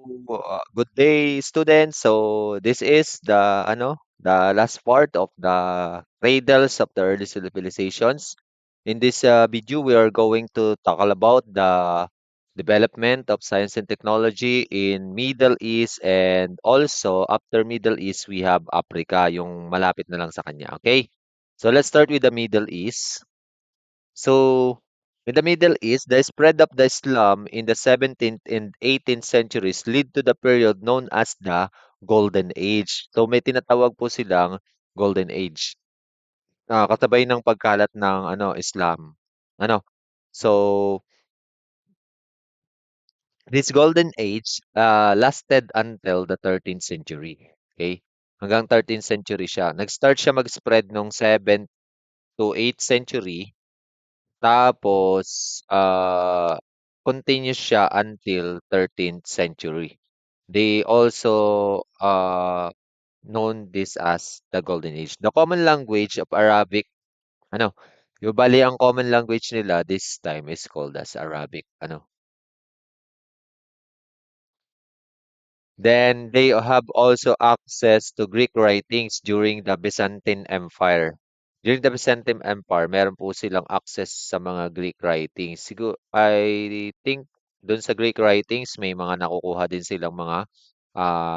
Good day, students. So this is the last part of the cradles of the early civilizations. In this video, we are going to tackle about the development of science and technology in Middle East, and also after Middle East, we have Africa, yung malapit na lang sa kanya. Okay? So let's start with the Middle East. So, in the Middle East, the spread of the Islam in the 17th and 18th centuries lead to the period known as the Golden Age. So, may tinatawag po silang Golden Age. Kasabay ng pagkalat ng Islam. Ano? So, this Golden Age lasted until the 13th century. Okay? Hanggang 13th century siya. Nag-start siya mag-spread nung 7th to 8th century. Tapos, continuous siya until 13th century. They also known this as the Golden Age. The common language of Arabic, ano, yung bali ang common language nila this time is called as Arabic. Then they have also access to Greek writings during the Byzantine Empire. During the Byzantine Empire, meron po silang access sa mga Greek writings. Siguro, I think doon sa Greek writings, may mga nakukuha din silang mga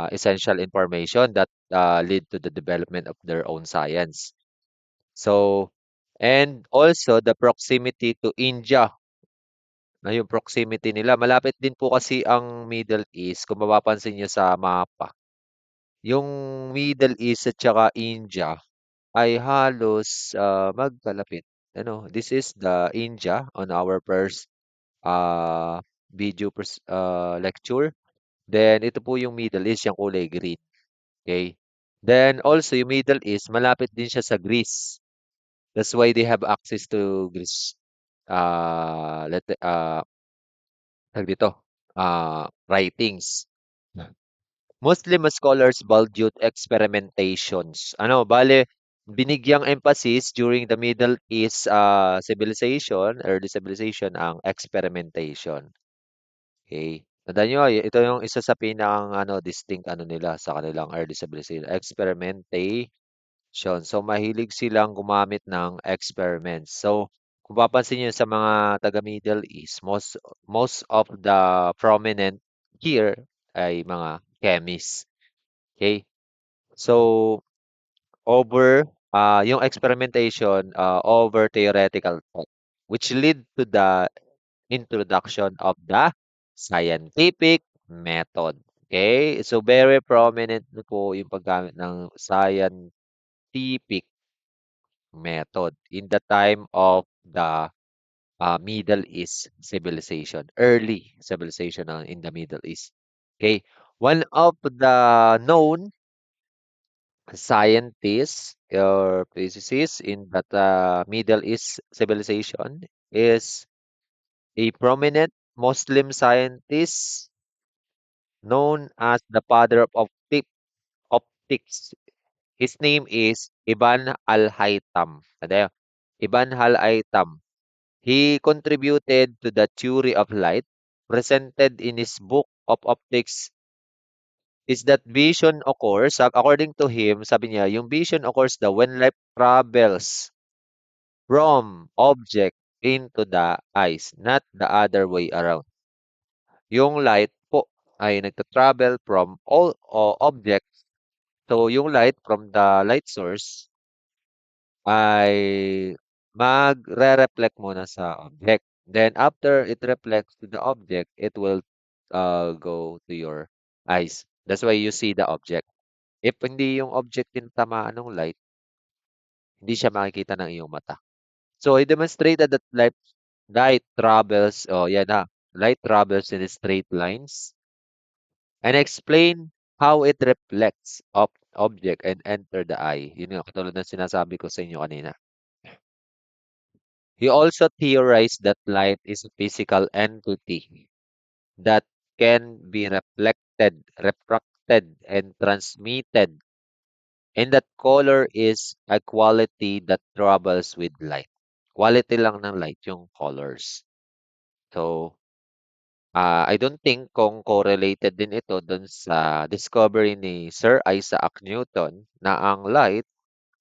essential information that lead to the development of their own science. So, and also the proximity to India, na yung proximity nila. Malapit din po kasi ang Middle East, kung mapapansin niyo sa mapa. Yung Middle East at saka India ay halos magkalapit. This is the India on our first uh, lecture. Then ito po yung Middle East, yung kulay green. Okay? Then also yung Middle East, malapit din siya sa Greece. That's why they have access to Greece. Tawag dito, writings. Muslim scholars valued experimentations. Bale, binigyang emphasis during the Middle East civilization, early civilization, ang experimentation. Okay. Tandaan nyo, ito yung isa sa pinakang distinct nila sa kanilang early civilization. Experimentation. So, mahilig silang gumamit ng experiments. So, kung papansin niyo sa mga taga Middle East, most of the prominent here ay mga chemists. Okay? So, yung experimentation over theoretical thought, which lead to the introduction of the scientific method. Okay? So, very prominent na po yung paggamit ng scientific method in the time of the Middle East civilization, early civilization in the Middle East. Okay? One of the known scientists or physicists in that Middle East civilization is a prominent Muslim scientist known as the father of optics. His name is Ibn al-Haytham. Ano yun? Ibn al-Haytham. He contributed to the theory of light presented in his book of optics is that vision occurs, according to him, sabi niya, yung vision occurs daw when light travels from object into the eyes, not the other way around. Yung light po ay nagta-travel from all objects. So, yung light from the light source ay magre-reflect muna sa object. Then, after it reflects to the object, it will go to your eyes. That's why you see the object. If hindi yung object din tamaan ng light, hindi siya makikita ng iyong mata. So, he demonstrated that light travels, light travels in straight lines and explain how it reflects of object and enter the eye. Yun yung katulad ng sinasabi ko sa inyo kanina. He also theorized that light is a physical entity that can be refracted, and transmitted, and that color is a quality that travels with light. Quality lang ng light yung colors. So, I don't think kung correlated din ito dun sa discovery ni Sir Isaac Newton na ang light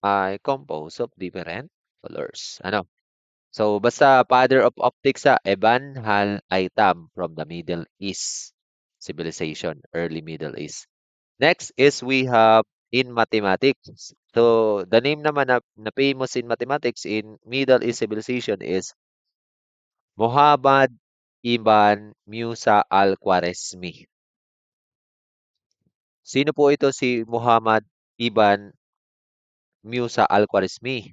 ay composed of different colors. Ano? So, basta father of optics sa Eban Hal-Aitam from the Middle East civilization, early Middle East. Next is we have in mathematics. So, the name naman na famous in mathematics in Middle East civilization is Muhammad ibn Musa al-Khwarizmi. Sino po ito si Muhammad ibn Musa al-Khwarizmi?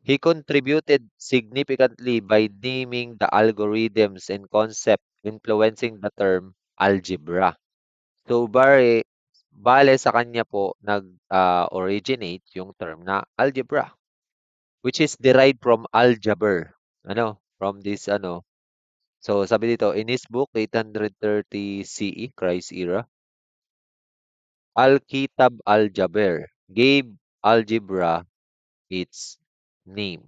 He contributed significantly by naming the algorithms and concept influencing the term algebra. So, bale sa kanya po nag-originate yung term na algebra, which is derived from algebra. Ano? From this, ano? So, sabi dito, in his book, 830 CE, Christ era, Al-Kitab al-Jaber gave algebra its name.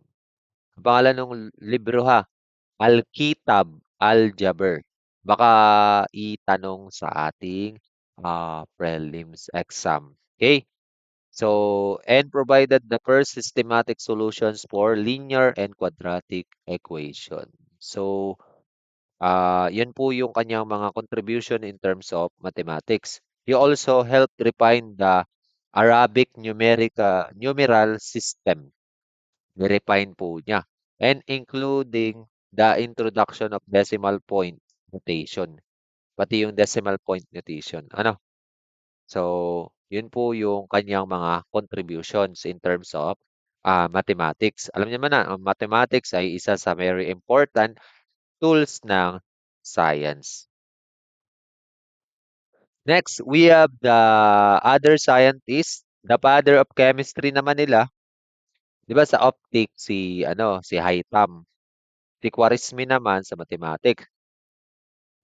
Ang pangalan ng libro ha, Al-Kitab al-Jaber. Baka itanong sa ating prelims exam. Okay? So, and provided the first systematic solutions for linear and quadratic equation. So, yun po yung kanyang mga contribution in terms of mathematics. He also helped refine the Arabic numeral system. Ni-refine po niya. And including the introduction of decimal point notation. Pati yung decimal point notation. Ano? So, yun po yung kanyang mga contributions in terms of mathematics. Alam niyo naman na, ang mathematics ay isa sa very important tools ng science. Next, we have the other scientist, the father of chemistry naman nila. 'Di ba sa optics si Hightam, si Khwarizmi naman sa mathematics.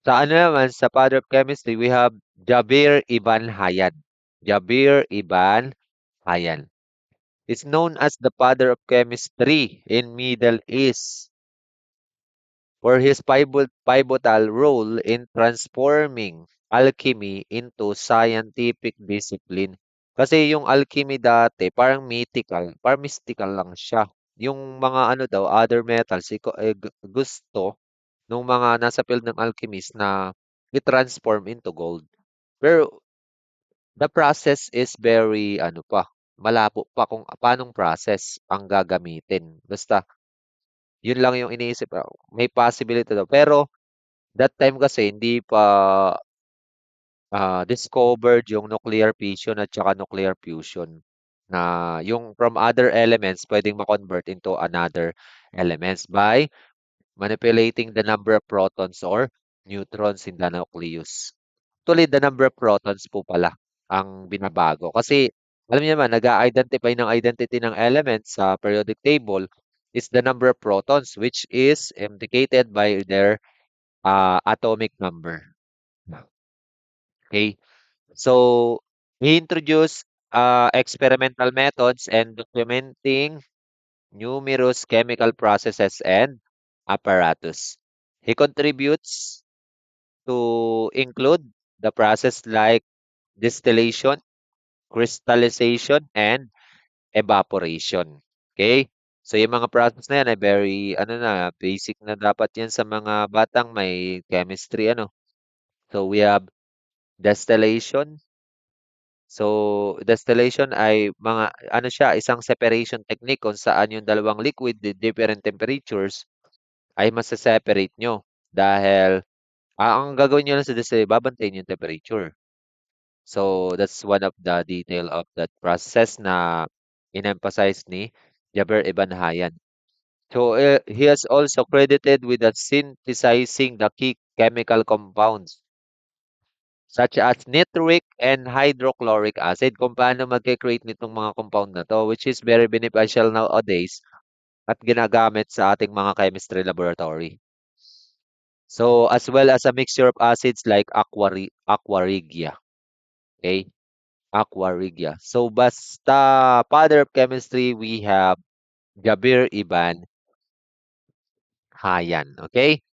Sa ano naman sa father of chemistry, we have Jabir Ibn Hayyan. Jabir Ibn Hayyan is known as the father of chemistry in Middle East for his pivotal role in transforming alchemy into scientific discipline. Kasi yung alchemy dati, parang mystical lang siya. Yung mga ano daw, other metals, gusto nung mga nasa field ng alchemist na i-transform into gold. Pero the process is very, ano pa, malabo pa kung paanong process ang gagamitin. Basta, yun lang yung iniisip. May possibility daw. Pero, that time kasi hindi pa discovered yung nuclear fission at saka nuclear fusion na yung from other elements pwedeng ma-convert into another elements by manipulating the number of protons or neutrons in the nucleus. Actually, the number of protons po pala ang binabago. Kasi alam niyo naman, nag-a-identify ng identity ng elements sa periodic table is the number of protons which is indicated by their atomic number. Okay? So, he introduced experimental methods and documenting numerous chemical processes and apparatus. He contributes to include the process like distillation, crystallization, and evaporation. Okay? So, yung mga process na yan ay very, ano na, basic na dapat yan sa mga batang may chemistry, ano. So, we have distillation. So, distillation ay ano siya, isang separation technique kung saan yung dalawang liquid with different temperatures ay masa-separate nyo. Dahil, ang gagawin nyo lang sa distillation, babantayin yung temperature. So, that's one of the detail of that process na in-emphasize ni Jaber Ibn Hayyan. So, he has also credited with the synthesizing the key chemical compounds such as nitric and hydrochloric acid kung paano magke-create nitong mga compound na to which is very beneficial nowadays at ginagamit sa ating mga chemistry laboratory. So, as well as a mixture of acids like aqua regia. Okay? Aqua regia. So, basta father of chemistry, we have Jabir Ibn Hayyan. Okay?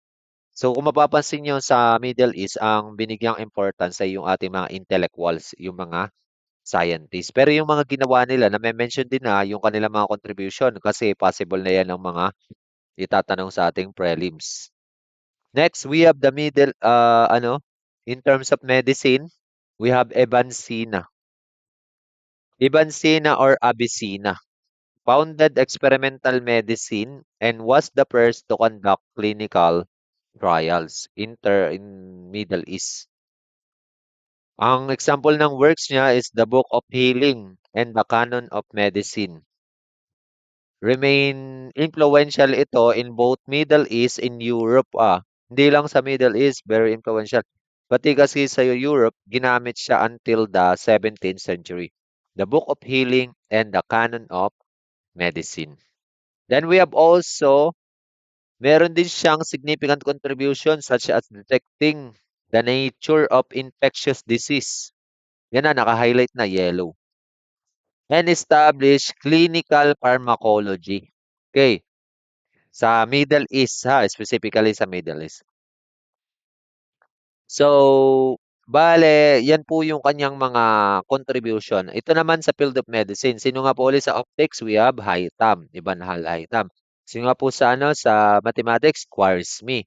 So kung mapapansin niyo sa Middle East, ang binigyang importance ay yung ating mga intellectuals, yung mga scientists. Pero yung mga ginawa nila, name-mention din na yung kanilang mga contribution kasi possible na yan ng mga itatanong sa ating prelims. Next, we have the middle, in terms of medicine, we have Ibn Sina. Ibn Sina or Avicenna founded experimental medicine and was the first to conduct clinical trials in Middle East. Ang example ng works niya is the Book of Healing and the Canon of Medicine. Remain influential ito in both Middle East and Europe. Hindi lang sa Middle East, very influential. Pati kasi sa Europe, ginamit siya until the 17th century. The Book of Healing and the Canon of Medicine. Then we have also, meron din siyang significant contribution such as detecting the nature of infectious disease. Yan na, naka-highlight na yellow. And establish clinical pharmacology. Okay, sa Middle East ha, specifically sa Middle East. So, bale, yan po yung kanyang mga contribution. Ito naman sa field of medicine. Sino nga po ulit sa optics? We have Haytham, Ibn Haytham. Sino nga po sa sa mathematics? Khwarizmi.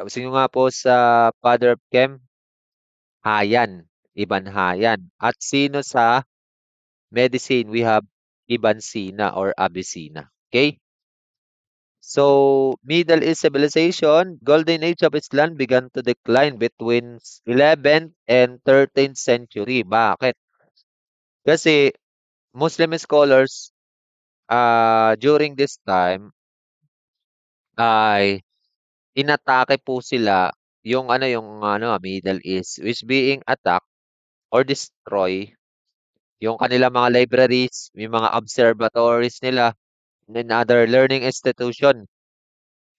Sino nga po sa father of chem? Hayan, Ibn Hayan. At sino sa medicine? We have Ibn Sina or Avicenna. Okay? So, Middle East civilization, Golden Age of Islam began to decline between 11th and 13th century. Bakit? Kasi Muslim scholars during this time ay inatake po sila yung Middle East which being attacked or destroy yung kanilang mga libraries, yung mga observatories nila and other learning institution.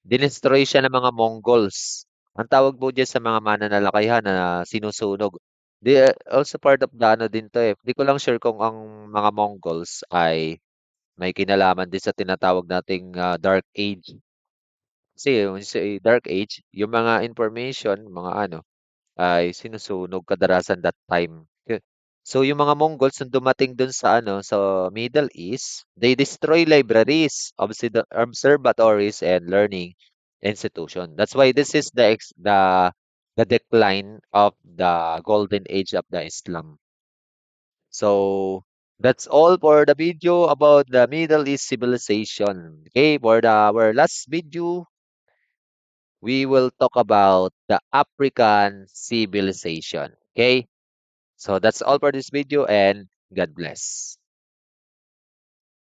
Dinestroy siya ng mga Mongols. Ang tawag po diyan sa mga mananalakayhan na sinusunog. Also part of the ano din 'to, eh. Di ko lang sure kung ang mga Mongols ay may kinalaman din sa tinatawag nating, Dark Age. Kasi yung sa Dark Age, yung mga information, mga ano, ay sinusunog kadalasan that time. So yung mga Mongols nung dumating dun sa sa Middle East, they destroy libraries, observatories and learning institution. That's why this is the decline of the golden age of the Islam. So that's all for the video about the Middle East civilization. Okay, for our last video, we will talk about the African civilization. Okay? So that's all for this video and God bless.